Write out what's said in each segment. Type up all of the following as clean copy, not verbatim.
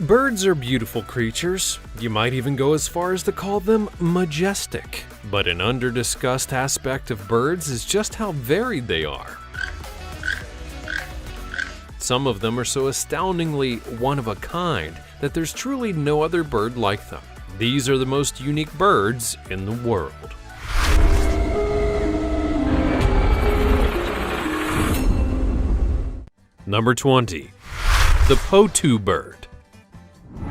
Birds are beautiful creatures. You might even go as far as to call them majestic. But an under-discussed aspect of birds is just how varied they are. Some of them are so astoundingly one-of-a-kind that there's truly no other bird like them. These are the most unique birds in the world. Number 20. The Potu bird.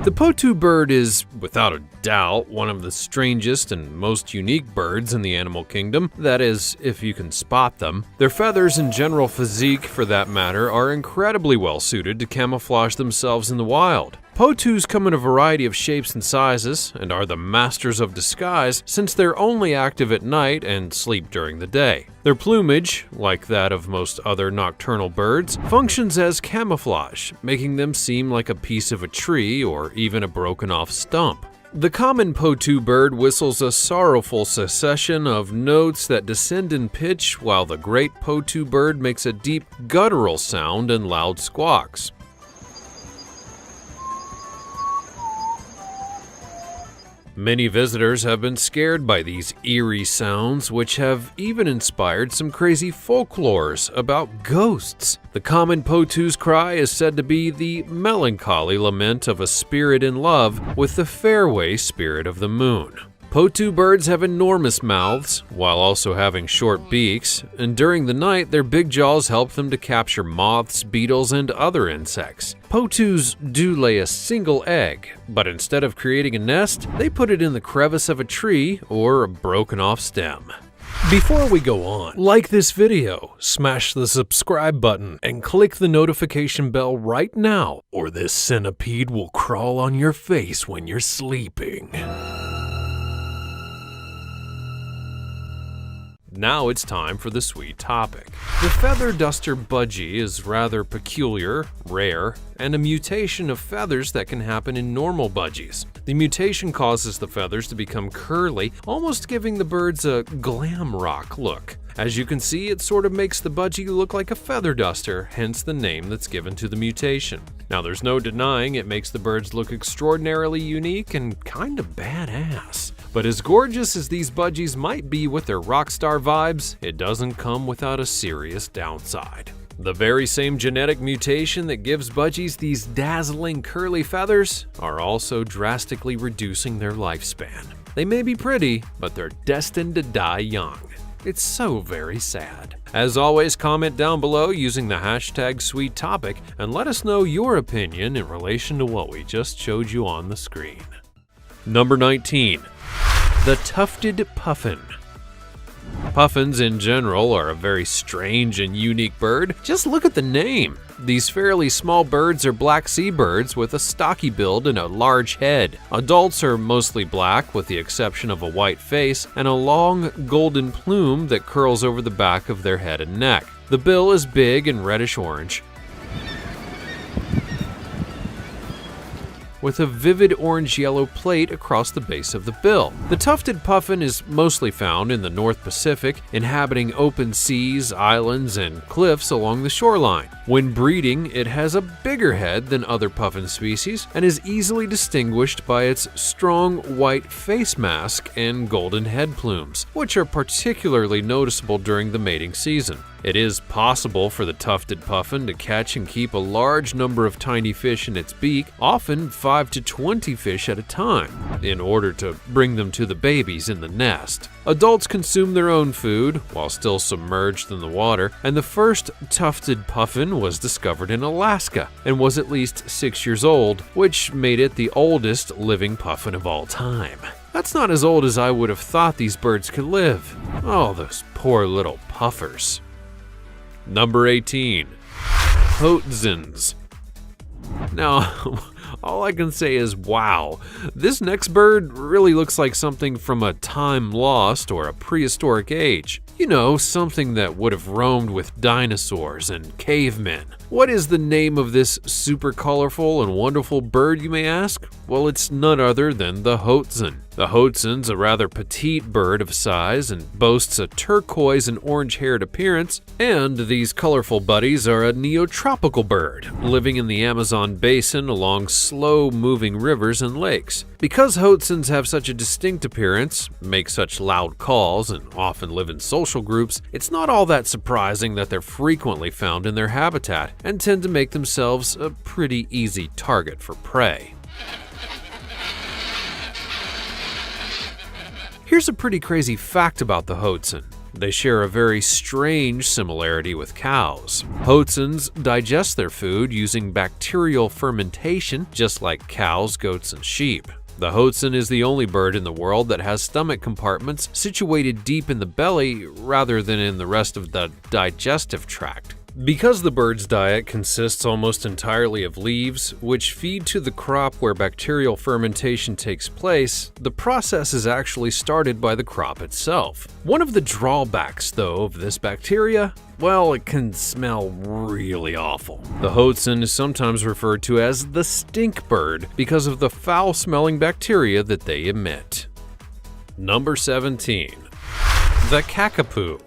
The Potu bird is, without a doubt, one of the strangest and most unique birds in the animal kingdom. That is, if you can spot them. Their feathers and general physique, for that matter, are incredibly well suited to camouflage themselves in the wild. Potus come in a variety of shapes and sizes, and are the masters of disguise since they're only active at night and sleep during the day. Their plumage, like that of most other nocturnal birds, functions as camouflage, making them seem like a piece of a tree or even a broken-off stump. The common Potu bird whistles a sorrowful succession of notes that descend in pitch, while the great Potu bird makes a deep guttural sound and loud squawks. Many visitors have been scared by these eerie sounds, which have even inspired some crazy folklores about ghosts. The common Potu's cry is said to be the melancholy lament of a spirit in love with the fairway spirit of the moon. Potu birds have enormous mouths, while also having short beaks, and during the night their big jaws help them to capture moths, beetles, and other insects. Potus do lay a single egg, but instead of creating a nest, they put it in the crevice of a tree or a broken-off stem. Before we go on, like this video, smash the subscribe button, and click the notification bell right now, or this centipede will crawl on your face when you're sleeping. Now it's time for the sweet topic. The feather duster budgie is rather peculiar, rare, and a mutation of feathers that can happen in normal budgies. The mutation causes the feathers to become curly, almost giving the birds a glam rock look. As you can see, it sort of makes the budgie look like a feather duster, hence the name that's given to the mutation. Now there's no denying it makes the birds look extraordinarily unique and kind of badass. But as gorgeous as these budgies might be with their rock star vibes, it doesn't come without a serious downside. The very same genetic mutation that gives budgies these dazzling curly feathers are also drastically reducing their lifespan. They may be pretty, but they're destined to die young. It's so very sad. As always, comment down below using the hashtag #SweetTopic and let us know your opinion in relation to what we just showed you on the screen. Number 19. The Tufted Puffin. Puffins in general are a very strange and unique bird. Just look at the name. These fairly small birds are black seabirds with a stocky build and a large head. Adults are mostly black with the exception of a white face and a long golden plume that curls over the back of their head and neck. The bill is big and reddish-orange, with a vivid orange-yellow plate across the base of the bill. The tufted puffin is mostly found in the North Pacific, inhabiting open seas, islands, and cliffs along the shoreline. When breeding, it has a bigger head than other puffin species and is easily distinguished by its strong white face mask and golden head plumes, which are particularly noticeable during the mating season. It is possible for the tufted puffin to catch and keep a large number of tiny fish in its beak, often 5 to 20 fish at a time, in order to bring them to the babies in the nest. Adults consume their own food while still submerged in the water, and the first tufted puffin was discovered in Alaska and was at least 6 years old, which made it the oldest living puffin of all time. That's not as old as I would have thought these birds could live. Oh, those poor little puffers. Number 18. Hoatzins. Now, all I can say is wow. This next bird really looks like something from a time lost or a prehistoric age. You know, something that would have roamed with dinosaurs and cavemen. What is the name of this super colorful and wonderful bird, you may ask? Well, it's none other than the Hoatzin. The Hoatzin's a rather petite bird of size and boasts a turquoise and orange-haired appearance, and these colorful buddies are a neotropical bird, living in the Amazon basin along slow-moving rivers and lakes. Because Hoatzins have such a distinct appearance, make such loud calls, and often live in social groups, it's not all that surprising that they're frequently found in their habitat and tend to make themselves a pretty easy target for prey. Here's a pretty crazy fact about the Hoatzin. They share a very strange similarity with cows. Hoatzins digest their food using bacterial fermentation, just like cows, goats, and sheep. The Hoatzin is the only bird in the world that has stomach compartments situated deep in the belly rather than in the rest of the digestive tract. Because the bird's diet consists almost entirely of leaves, which feed to the crop where bacterial fermentation takes place, the process is actually started by the crop itself. One of the drawbacks, though, of this bacteria, well, it can smell really awful. The Hoatzin is sometimes referred to as the stink bird because of the foul-smelling bacteria that they emit. Number 17. The Kakapoo.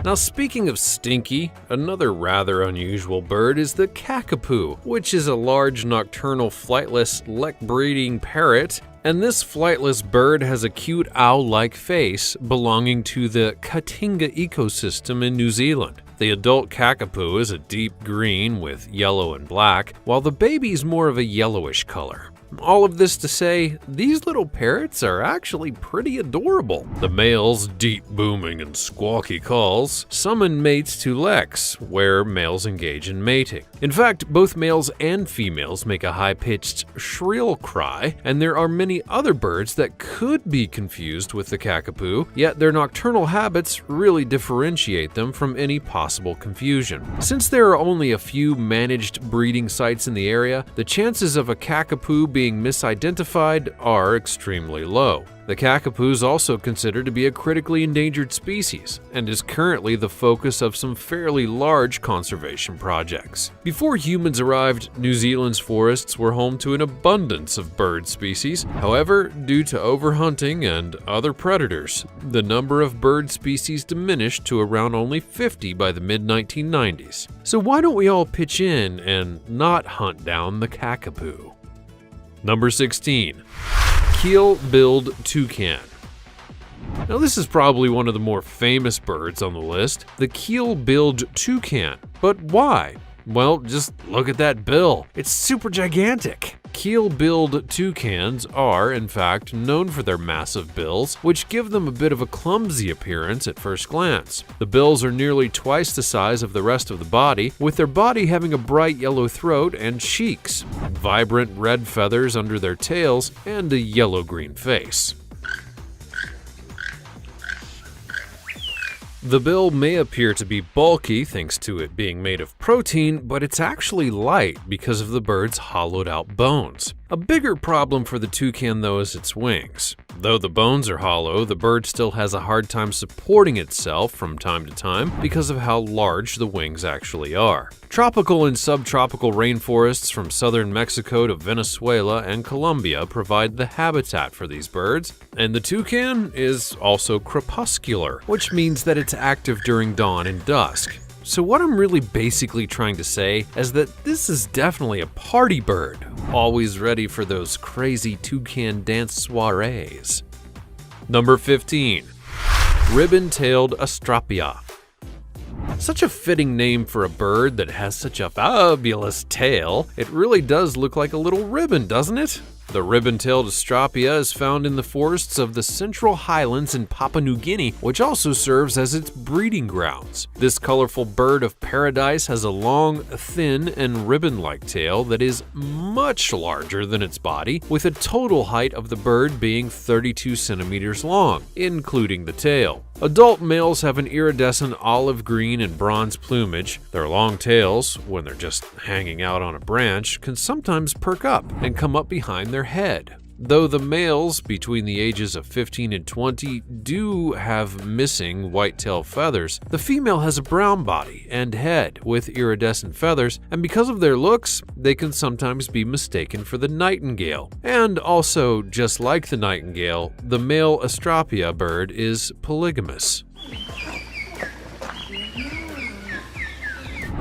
Now, speaking of stinky, another rather unusual bird is the Kakapoo, which is a large nocturnal flightless lek-breeding parrot, and this flightless bird has a cute owl-like face belonging to the Katinga ecosystem in New Zealand. The adult Kakapoo is a deep green with yellow and black, while the baby is more of a yellowish color. All of this to say, these little parrots are actually pretty adorable. The male's deep booming and squawky calls summon mates to leks, where males engage in mating. In fact, both males and females make a high-pitched, shrill cry, and there are many other birds that could be confused with the Kakapoo, yet their nocturnal habits really differentiate them from any possible confusion. Since there are only a few managed breeding sites in the area, the chances of a Kakapoo being misidentified are extremely low. The Kakapoo is also considered to be a critically endangered species and is currently the focus of some fairly large conservation projects. Before humans arrived, New Zealand's forests were home to an abundance of bird species. However, due to overhunting and other predators, the number of bird species diminished to around only 50 by the mid-1990s. So why don't we all pitch in and not hunt down the Kakapoo? Number 16. Keel-billed toucan. Now, this is probably one of the more famous birds on the list, the keel-billed toucan. But why? Well, just look at that bill. It's super gigantic. Keel-billed toucans are, in fact, known for their massive bills, which give them a bit of a clumsy appearance at first glance. The bills are nearly twice the size of the rest of the body, with their body having a bright yellow throat and cheeks, vibrant red feathers under their tails, and a yellow-green face. The bill may appear to be bulky thanks to it being made of protein, but it's actually light because of the bird's hollowed-out bones. A bigger problem for the toucan, though, is its wings. Though the bones are hollow, the bird still has a hard time supporting itself from time to time because of how large the wings actually are. Tropical and subtropical rainforests from southern Mexico to Venezuela and Colombia provide the habitat for these birds, and the toucan is also crepuscular, which means that it's active during dawn and dusk. So what I'm really basically trying to say is that this is definitely a party bird, always ready for those crazy toucan dance soirees. Number 15. Ribbon-tailed Astrapia. Such a fitting name for a bird that has such a fabulous tail. It really does look like a little ribbon, doesn't it? The ribbon-tailed Astrapia is found in the forests of the Central Highlands in Papua New Guinea, which also serves as its breeding grounds. This colorful bird of paradise has a long, thin, and ribbon-like tail that is much larger than its body, with a total height of the bird being 32 centimeters long, including the tail. Adult males have an iridescent olive green and bronze plumage. Their long tails, when they're just hanging out on a branch, can sometimes perk up and come up behind their head. Though the males between the ages of 15 and 20 do have missing white-tail feathers, the female has a brown body and head with iridescent feathers, and because of their looks, they can sometimes be mistaken for the nightingale. And also, just like the nightingale, the male Astrapia bird is polygamous.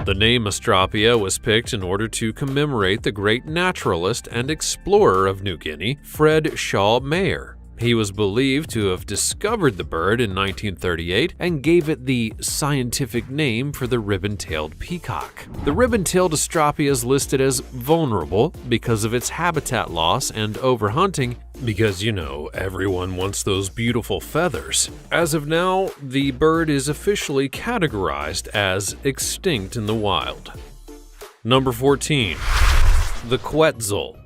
The name Astrapia was picked in order to commemorate the great naturalist and explorer of New Guinea, Fred Shaw Mayer. He was believed to have discovered the bird in 1938 and gave it the scientific name for the ribbon-tailed peacock. The ribbon-tailed Astrapia is listed as vulnerable because of its habitat loss and overhunting, because, you know, everyone wants those beautiful feathers. As of now, the bird is officially categorized as extinct in the wild. Number 14. The Quetzal.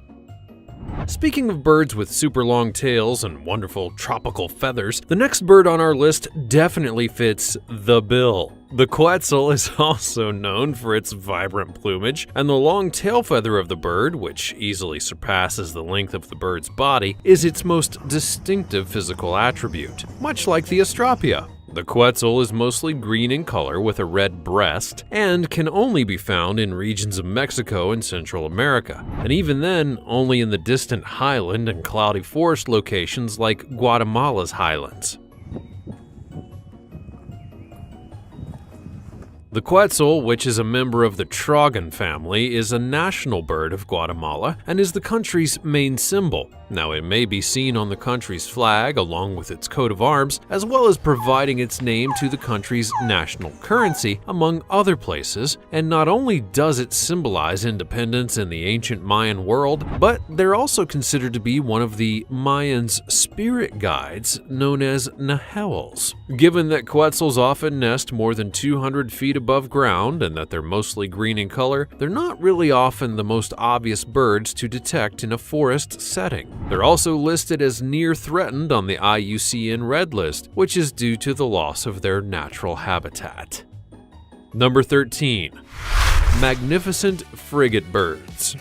Speaking of birds with super long tails and wonderful tropical feathers, the next bird on our list definitely fits the bill. The Quetzal is also known for its vibrant plumage, and the long tail feather of the bird, which easily surpasses the length of the bird's body, is its most distinctive physical attribute, much like the Astrapia. The Quetzal is mostly green in color with a red breast and can only be found in regions of Mexico and Central America, and even then only in the distant highland and cloudy forest locations like Guatemala's highlands. The Quetzal, which is a member of the trogon family, is a national bird of Guatemala and is the country's main symbol. Now, it may be seen on the country's flag along with its coat of arms, as well as providing its name to the country's national currency, among other places, and not only does it symbolize independence in the ancient Mayan world, but they're also considered to be one of the Mayans' spirit guides, known as Nahuals. Given that Quetzals often nest more than 200 feet above ground and that they're mostly green in color, they're not really often the most obvious birds to detect in a forest setting. They're also listed as near threatened on the IUCN Red List, which is due to the loss of their natural habitat. Number 13. Magnificent frigate birds.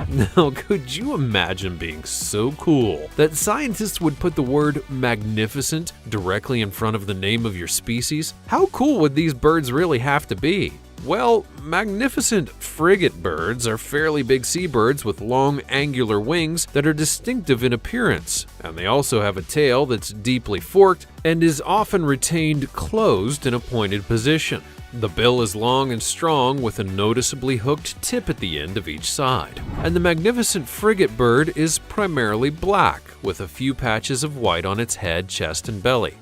Now, could you imagine being so cool that scientists would put the word magnificent directly in front of the name of your species? How cool would these birds really have to be? Well, magnificent frigate birds are fairly big seabirds with long angular wings that are distinctive in appearance, and they also have a tail that's deeply forked and is often retained closed in a pointed position. The bill is long and strong with a noticeably hooked tip at the end of each side. And the magnificent frigate bird is primarily black, with a few patches of white on its head, chest, and belly.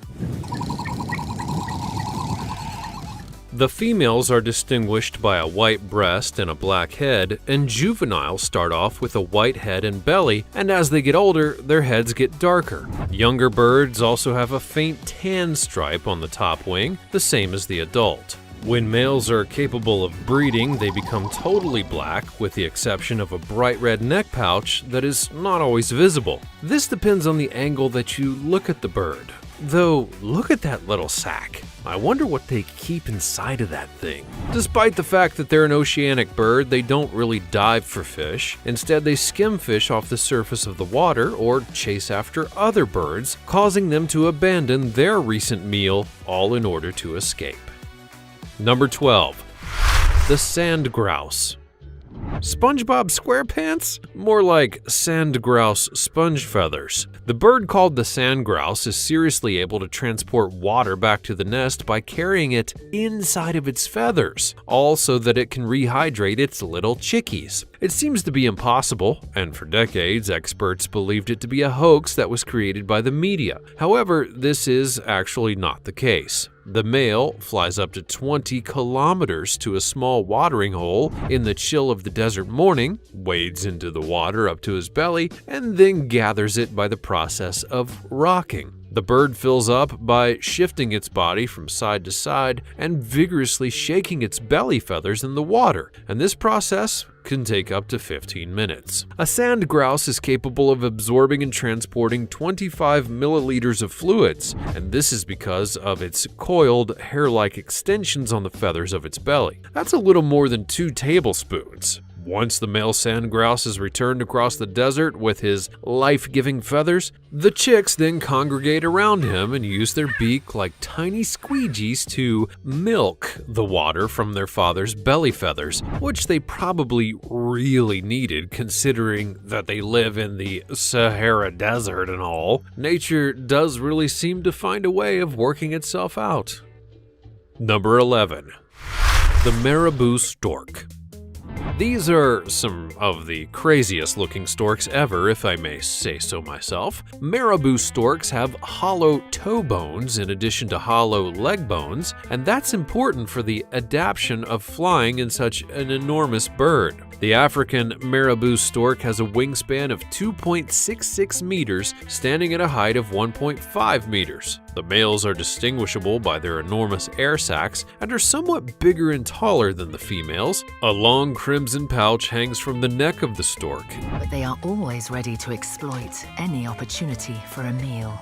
The females are distinguished by a white breast and a black head, and juveniles start off with a white head and belly, and as they get older, their heads get darker. Younger birds also have a faint tan stripe on the top wing, the same as the adult. When males are capable of breeding, they become totally black, with the exception of a bright red neck pouch that is not always visible. This depends on the angle that you look at the bird. Though, look at that little sack. I wonder what they keep inside of that thing. Despite the fact that they're an oceanic bird, they don't really dive for fish. Instead, they skim fish off the surface of the water or chase after other birds, causing them to abandon their recent meal, all in order to escape. Number 12. The sand grouse. SpongeBob SquarePants? More like sand grouse sponge feathers. The bird called the sand grouse is seriously able to transport water back to the nest by carrying it inside of its feathers, all so that it can rehydrate its little chickies. It seems to be impossible, and for decades, experts believed it to be a hoax that was created by the media. However, this is actually not the case. The male flies up to 20 kilometers to a small watering hole in the chill of the desert morning, wades into the water up to his belly, and then gathers it by the process of rocking. The bird fills up by shifting its body from side to side and vigorously shaking its belly feathers in the water, and this process can take up to 15 minutes. A sand grouse is capable of absorbing and transporting 25 milliliters of fluids, and this is because of its coiled, hair-like extensions on the feathers of its belly. That's a little more than 2 tablespoons. Once the male sand grouse is returned across the desert with his life-giving feathers, the chicks then congregate around him and use their beak like tiny squeegees to milk the water from their father's belly feathers, which they probably really needed considering that they live in the Sahara Desert and all. Nature does really seem to find a way of working itself out. Number 11. The marabou stork. These are some of the craziest looking storks ever, if I may say so myself. Marabou storks have hollow toe bones in addition to hollow leg bones, and that's important for the adaptation of flying in such an enormous bird. The African marabou stork has a wingspan of 2.66 meters, standing at a height of 1.5 meters. The males are distinguishable by their enormous air sacs and are somewhat bigger and taller than the females. A long crimson pouch hangs from the neck of the stork. But they are always ready to exploit any opportunity for a meal.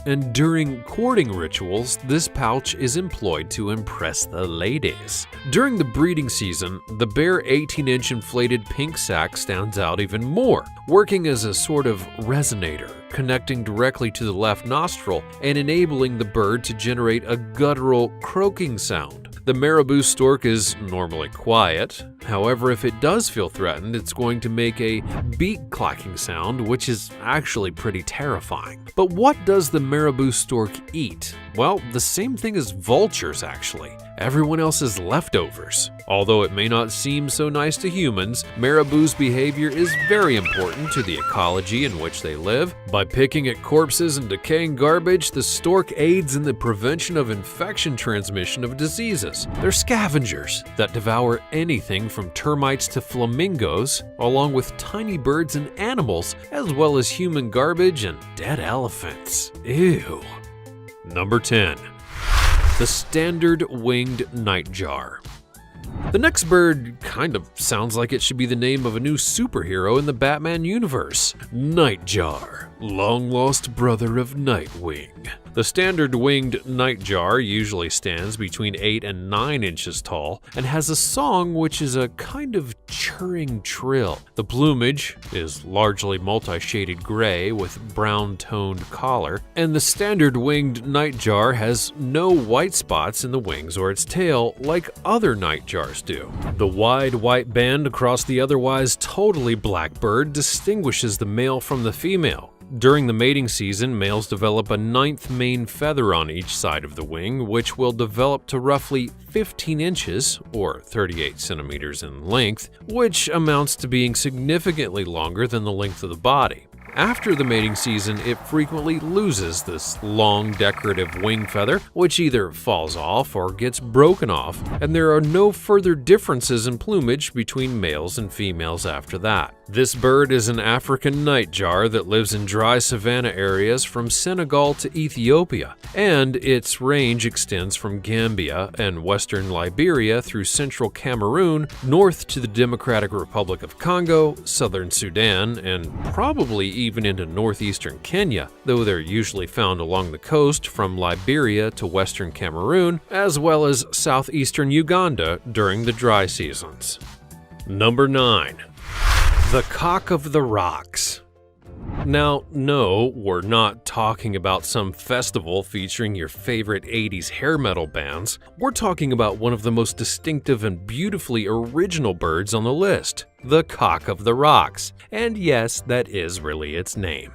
And during courting rituals, this pouch is employed to impress the ladies. During the breeding season, the bare 18-inch inflated pink sac stands out even more, working as a sort of resonator, connecting directly to the left nostril and enabling the bird to generate a guttural croaking sound. The marabou stork is normally quiet. However, if it does feel threatened, it's going to make a beak clacking sound, which is actually pretty terrifying. But what does the marabou stork eat? Well, the same thing as vultures, actually. Everyone else's leftovers. Although it may not seem so nice to humans, marabou's behavior is very important to the ecology in which they live. By picking at corpses and decaying garbage, the stork aids in the prevention of infection transmission of diseases. They're scavengers that devour anything from termites to flamingos, along with tiny birds and animals, as well as human garbage and dead elephants. Ew. Number 10. The standard winged nightjar. The next bird kind of sounds like it should be the name of a new superhero in the Batman universe. Nightjar, long-lost brother of Nightwing. The standard winged nightjar usually stands between 8 and 9 inches tall and has a song which is a kind of churring trill. The plumage is largely multi-shaded gray with brown-toned collar, and the standard winged nightjar has no white spots in the wings or its tail like other nightjars do. The wide white band across the otherwise totally black bird distinguishes the male from the female. During the mating season, males develop a 9th main feather on each side of the wing, which will develop to roughly 15 inches, or 38 centimeters in length, which amounts to being significantly longer than the length of the body. After the mating season, it frequently loses this long decorative wing feather, which either falls off or gets broken off, and there are no further differences in plumage between males and females after that. This bird is an African nightjar that lives in dry savanna areas from Senegal to Ethiopia, and its range extends from Gambia and western Liberia through central Cameroon, north to the Democratic Republic of Congo, southern Sudan, and probably even into northeastern Kenya, though they're usually found along the coast from Liberia to western Cameroon, as well as southeastern Uganda during the dry seasons. Number 9. The Cock of the Rocks. Now, no, we're not talking about some festival featuring your favorite 80s hair metal bands. We're talking about one of the most distinctive and beautifully original birds on the list, the Cock of the Rocks. And yes, that is really its name.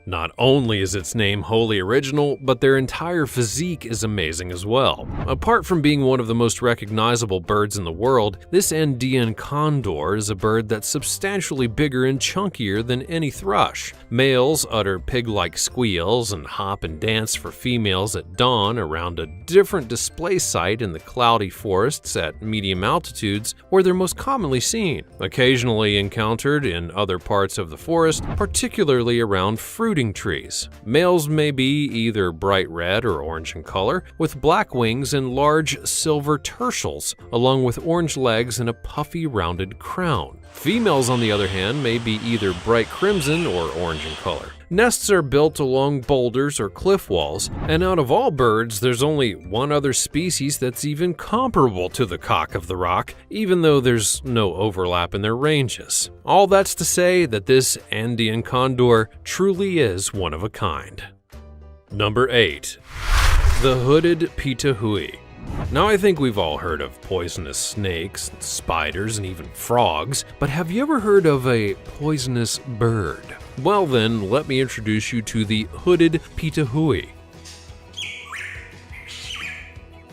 Not only is its name wholly original, but their entire physique is amazing as well. Apart from being one of the most recognizable birds in the world, this Andean condor is a bird that's substantially bigger and chunkier than any thrush. Males utter pig-like squeals and hop and dance for females at dawn around a different display site in the cloudy forests at medium altitudes where they're most commonly seen, occasionally encountered in other parts of the forest, particularly around fruiting trees. Males may be either bright red or orange in color, with black wings and large silver tertials, along with orange legs and a puffy rounded crown. Females, on the other hand, may be either bright crimson or orange in color. Nests are built along boulders or cliff walls, and out of all birds, there's only one other species that's even comparable to the cock of the rock, even though there's no overlap in their ranges. All that's to say that this Andean condor truly is one of a kind. Number 8. The Hooded Pitahui. Now, I think we've all heard of poisonous snakes, spiders, and even frogs, but have you ever heard of a poisonous bird? Well then, let me introduce you to the Hooded Pitahui.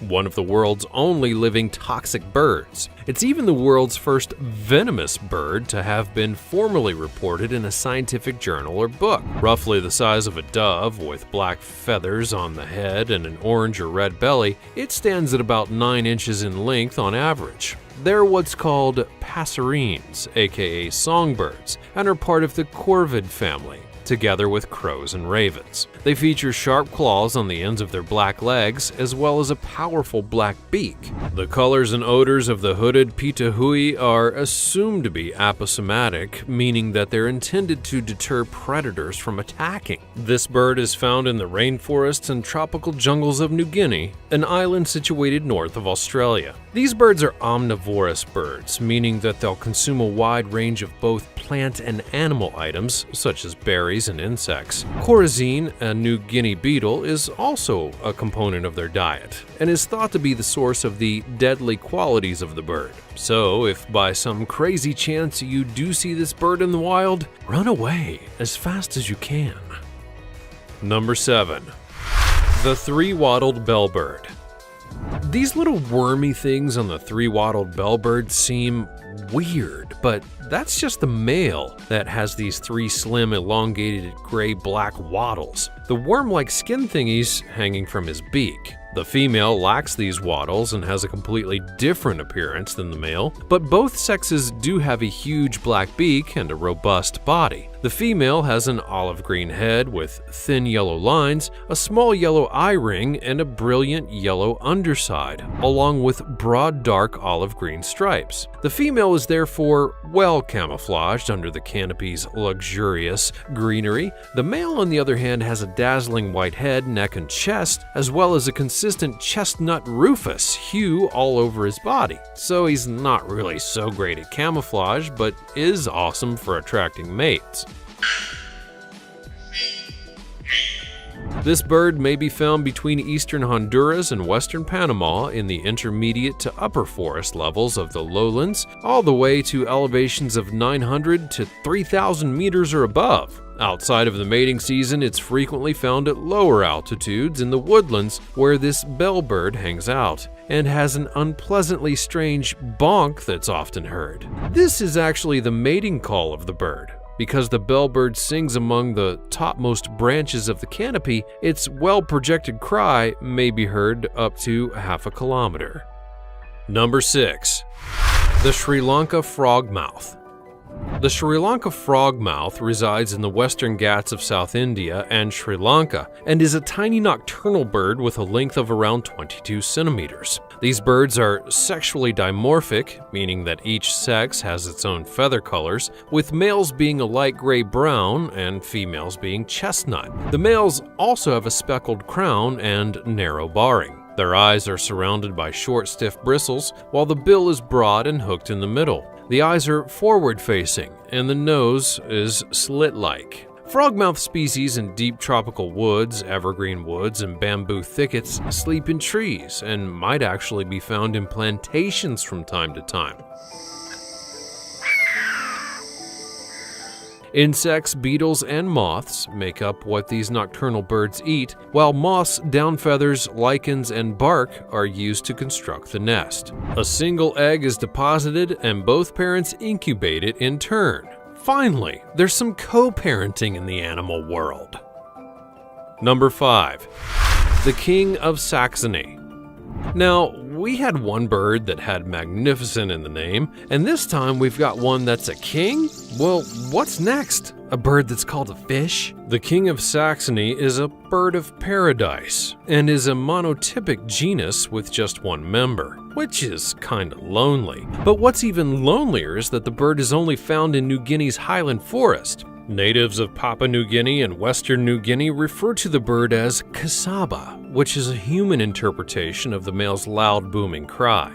one of the world's only living toxic birds. It's even the world's first venomous bird to have been formally reported in a scientific journal or book. Roughly the size of a dove, with black feathers on the head and an orange or red belly, it stands at about 9 inches in length on average. They're what's called passerines, aka songbirds, and are part of the corvid family, together with crows and ravens. They feature sharp claws on the ends of their black legs, as well as a powerful black beak. The colors and odors of the hooded pitahui are assumed to be aposematic, meaning that they're intended to deter predators from attacking. This bird is found in the rainforests and tropical jungles of New Guinea, an island situated north of Australia. These birds are omnivorous birds, meaning that they'll consume a wide range of both plant and animal items, such as berries and insects. Corazine, a New Guinea beetle, is also a component of their diet, and is thought to be the source of the deadly qualities of the bird. So, if by some crazy chance you do see this bird in the wild, run away as fast as you can. Number 7. The three-wattled bellbird. These little wormy things on the three-wattled bellbird seem weird, but that's just the male that has these 3 slim, elongated gray-black wattles, the worm-like skin thingies hanging from his beak. The female lacks these wattles and has a completely different appearance than the male, but both sexes do have a huge black beak and a robust body. The female has an olive green head with thin yellow lines, a small yellow eye ring, and a brilliant yellow underside, along with broad dark olive green stripes. The female is therefore well camouflaged under the canopy's luxurious greenery. The male, on the other hand, has a dazzling white head, neck, and chest, as well as a consistent chestnut rufous hue all over his body. So he's not really so great at camouflage, but is awesome for attracting mates. This bird may be found between eastern Honduras and western Panama in the intermediate to upper forest levels of the lowlands, all the way to elevations of 900 to 3,000 meters or above. Outside of the mating season, it's frequently found at lower altitudes in the woodlands where this bellbird hangs out, and has an unpleasantly strange bonk that's often heard. This is actually the mating call of the bird. Because the bellbird sings among the topmost branches of the canopy, its well-projected cry may be heard up to half a kilometer. Number 6. The Sri Lanka frogmouth. The Sri Lanka frogmouth resides in the western Ghats of South India and Sri Lanka, and is a tiny nocturnal bird with a length of around 22 centimeters. These birds are sexually dimorphic, meaning that each sex has its own feather colors, with males being a light gray-brown and females being chestnut. The males also have a speckled crown and narrow barring. Their eyes are surrounded by short, stiff bristles, while the bill is broad and hooked in the middle. The eyes are forward-facing, and the nose is slit-like. Frogmouth species in deep tropical woods, evergreen woods, and bamboo thickets sleep in trees and might actually be found in plantations from time to time. Insects, beetles, and moths make up what these nocturnal birds eat, while moss, down feathers, lichens, and bark are used to construct the nest. A single egg is deposited, and both parents incubate it in turn. Finally, there's some co-parenting in the animal world. Number 5. The King of Saxony. Now, we had one bird that had magnificent in the name, and this time we've got one that's a king? Well, what's next? A bird that's called a fish? The King of Saxony is a bird of paradise, and is a monotypic genus with just one member, which is kinda lonely. But what's even lonelier is that the bird is only found in New Guinea's highland forest. Natives of Papua New Guinea and Western New Guinea refer to the bird as kasaba, which is a human interpretation of the male's loud booming cry.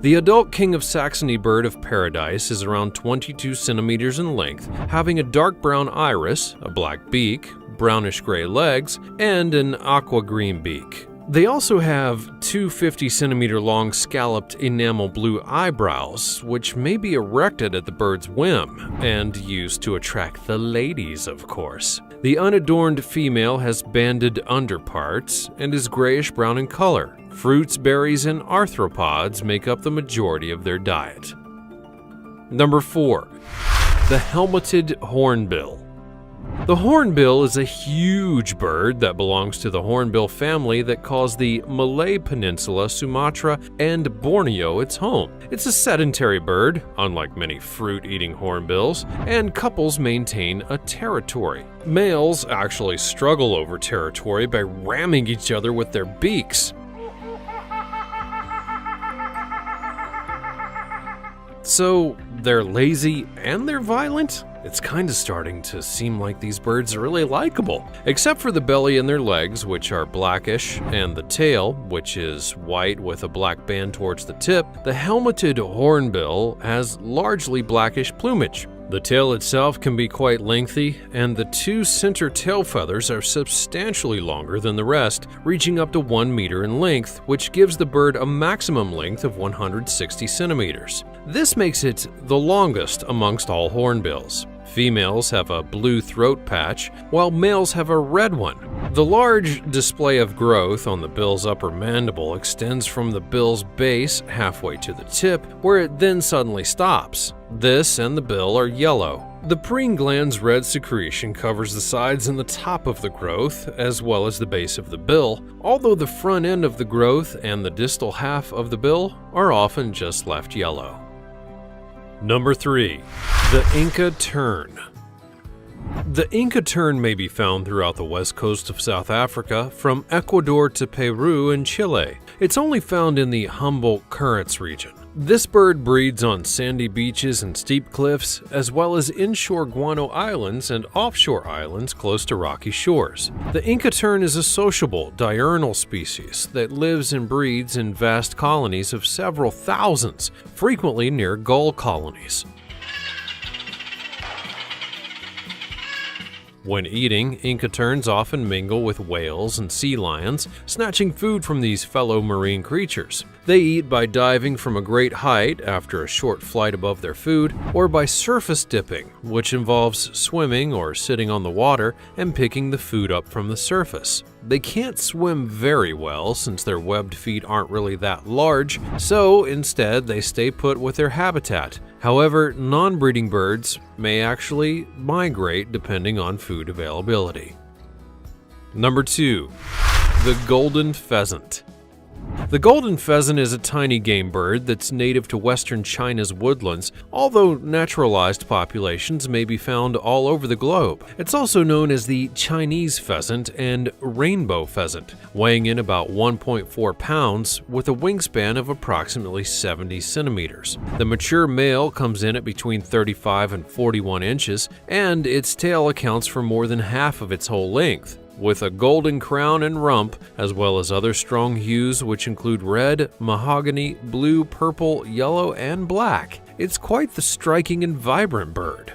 The adult King of Saxony bird of paradise is around 22 centimeters in length, having a dark brown iris, a black beak, brownish-gray legs, and an aqua-green beak. They also have 2 50-centimeter long scalloped enamel blue eyebrows, which may be erected at the bird's whim, and used to attract the ladies, of course. The unadorned female has banded underparts and is grayish-brown in color. Fruits, berries, and arthropods make up the majority of their diet. Number 4. The helmeted hornbill. The hornbill is a huge bird that belongs to the hornbill family that calls the Malay Peninsula, Sumatra, and Borneo its home. It's a sedentary bird, unlike many fruit-eating hornbills, and couples maintain a territory. Males actually struggle over territory by ramming each other with their beaks. So, they're lazy and they're violent? It's kinda starting to seem like these birds are really likable. Except for the belly and their legs, which are blackish, and the tail, which is white with a black band towards the tip, the helmeted hornbill has largely blackish plumage. The tail itself can be quite lengthy, and the two center tail feathers are substantially longer than the rest, reaching up to 1 meter in length, which gives the bird a maximum length of 160 centimeters. This makes it the longest amongst all hornbills. Females have a blue throat patch, while males have a red one. The large display of growth on the bill's upper mandible extends from the bill's base halfway to the tip, where it then suddenly stops. This and the bill are yellow. The preen gland's red secretion covers the sides and the top of the growth, as well as the base of the bill, although the front end of the growth and the distal half of the bill are often just left yellow. Number 3. The Inca tern. The Inca tern may be found throughout the west coast of South Africa, from Ecuador to Peru and Chile. It's only found in the Humboldt-Currents region. This bird breeds on sandy beaches and steep cliffs, as well as inshore guano islands and offshore islands close to rocky shores. The Inca tern is a sociable, diurnal species that lives and breeds in vast colonies of several thousands, frequently near gull colonies. When eating, Inca terns often mingle with whales and sea lions, snatching food from these fellow marine creatures. They eat by diving from a great height after a short flight above their food, or by surface dipping, which involves swimming or sitting on the water and picking the food up from the surface. They can't swim very well since their webbed feet aren't really that large, so instead they stay put with their habitat. However, non-breeding birds may actually migrate depending on food availability. Number 2. The golden pheasant. The golden pheasant is a tiny game bird that's native to western China's woodlands, although naturalized populations may be found all over the globe. It's also known as the Chinese pheasant and rainbow pheasant, weighing in about 1.4 pounds with a wingspan of approximately 70 centimeters. The mature male comes in at between 35 and 41 inches, and its tail accounts for more than half of its whole length, with a golden crown and rump, as well as other strong hues which include red, mahogany, blue, purple, yellow, and black. It's quite the striking and vibrant bird.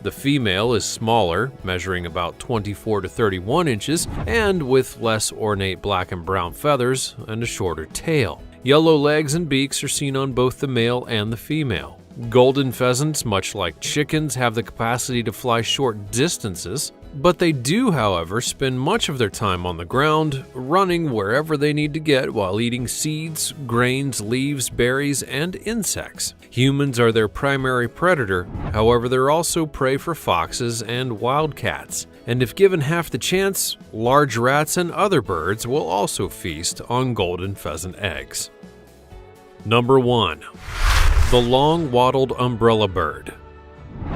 The female is smaller, measuring about 24 to 31 inches, and with less ornate black and brown feathers and a shorter tail. Yellow legs and beaks are seen on both the male and the female. Golden pheasants, much like chickens, have the capacity to fly short distances, but they do, however, spend much of their time on the ground, running wherever they need to get while eating seeds, grains, leaves, berries, and insects. Humans are their primary predator, however they're also prey for foxes and wildcats, and if given half the chance, large rats and other birds will also feast on golden pheasant eggs. Number 1. The long-wattled umbrella bird.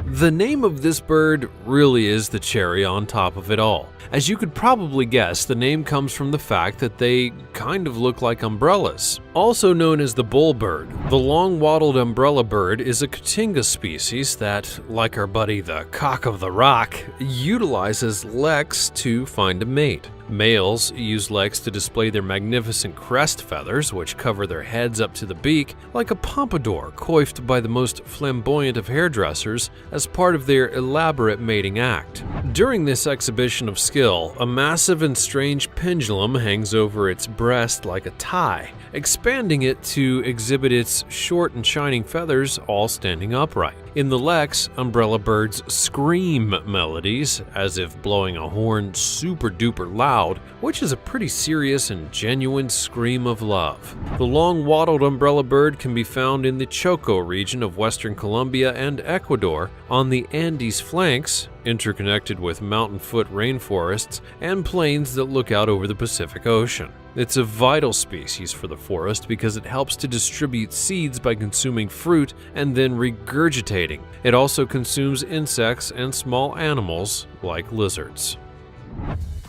The name of this bird really is the cherry on top of it all. As you could probably guess, the name comes from the fact that they kind of look like umbrellas. Also known as the bullbird, the long-wattled umbrella bird is a cotinga species that, like our buddy the cock of the rock, utilizes leks to find a mate. Males use leks to display their magnificent crest feathers, which cover their heads up to the beak, like a pompadour coiffed by the most flamboyant of hairdressers as part of their elaborate mating act. During this exhibition of skill, a massive and strange pendulum hangs over its breast like a tie, expanding it to exhibit its short and shining feathers all standing upright. In the Lex, umbrella birds scream melodies, as if blowing a horn super duper loud, which is a pretty serious and genuine scream of love. The long-wattled umbrella bird can be found in the Choco region of western Colombia and Ecuador, on the Andes flanks, interconnected with mountain-foot rainforests and plains that look out over the Pacific Ocean. It's a vital species for the forest because it helps to distribute seeds by consuming fruit and then regurgitating. It also consumes insects and small animals like lizards.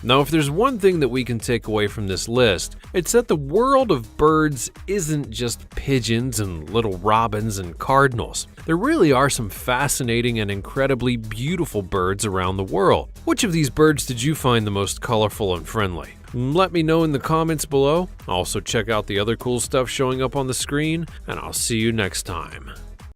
Now, if there's one thing that we can take away from this list, it's that the world of birds isn't just pigeons and little robins and cardinals. There really are some fascinating and incredibly beautiful birds around the world. Which of these birds did you find the most colorful and friendly? Let me know in the comments below. Also check out the other cool stuff showing up on the screen, and I'll see you next time.